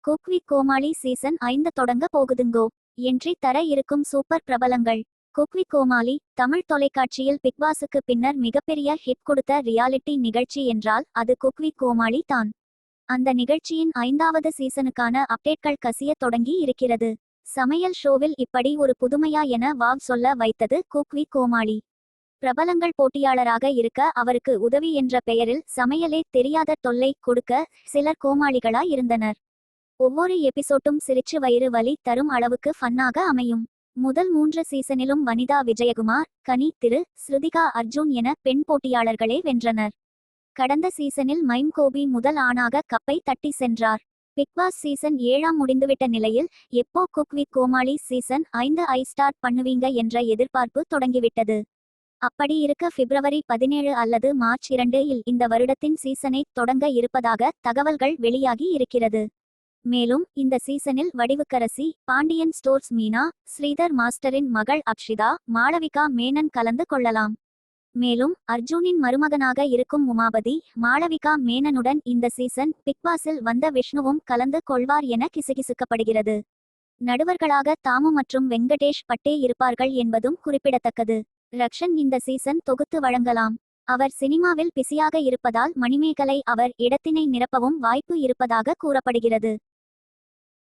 Cook with Comali season 5 தொடங்க போகுதுங்கோ. Entry தர இருக்கும் சூப்பர் பிரபலங்கள். குக் வித் கோமாளி தமிழ் தொலைக்காட்சியில் பிக்பாஸுக்கு பின்னர் மிகப்பெரிய ஹிட் கொடுத்த ரியாலிட்டி நிகழ்ச்சி என்றால் அது குக் வித் கோமாளி தான். அந்த நிகழ்ச்சியின் 5வது சீசனுக்கான அப்டேட்கள் கசிய தொடங்கி இருக்கிறது. சமையல் ஷோவில் இப்படி ஒரு புதுமையா என வாவ் சொல்ல வைத்தது குக் வித் கோமாளி. பிரபலங்கள் போட்டியாளராக இருக்க அவருக்கு உதவி என்ற பெயரில் சமையலே தெரியாத தொல்லை கொடுக்க சிலர் கோமாளிகளா இருந்தனர். ஒவ்வொரு எபிசோட்டும் சிரிச்சு வயிறு வலி தரும் அளவுக்கு ஃபன்னாக அமையும். முதல் 3 சீசனிலும் வனிதா விஜயகுமார், கனி திரு, ஸ்ருதிகா அர்ஜுன் என பெண் போட்டியாளர்களே வென்றனர். கடந்த சீசனில் மைம் கோபி முதல் ஆணாக கப்பை தட்டி சென்றார். பிக்பாஸ் சீசன் 7 முடிந்துவிட்ட நிலையில் எப்போ cook with Comali season 5 start பண்ணுவீங்க என்ற எதிர்பார்ப்பு தொடங்கிவிட்டது. அப்படி இருக்க பிப்ரவரி 17 அல்லது மார்ச் 2 இல் இந்த வருடத்தின் சீசனை தொடங்க இருப்பதாக தகவல்கள் வெளியாகி இருக்கிறது. மேலும் இந்த சீசனில் வடிவுக்கரசி, பாண்டியன் ஸ்டோர்ஸ் மீனா, ஸ்ரீதர் மாஸ்டரின் மகள் அக்ஷிதா, மாளவிகா மேனன் கலந்து கொள்ளலாம். மேலும் அர்ஜுனின் மருமகனாக இருக்கும் உமாபதி, மாளவிகா மேனனுடன் இந்த சீசன் பிக்பாஸில் வந்த விஷ்ணுவும் கலந்து கொள்வார் என கிசுகிசுக்கப்படுகிறது. நடுவர்களாக தாமு மற்றும் வெங்கடேஷ் பட்டே இருப்பார்கள் என்பதும் குறிப்பிடத்தக்கது. ரக்ஷன் இந்த சீசன் தொகுத்து வழங்கலாம். அவர் சினிமாவில் பிஸியாக இருப்பதால் மணிமேகலை அவர் இடத்தினை நிரப்பவும் வாய்ப்பு இருப்பதாக கூறப்படுகிறது.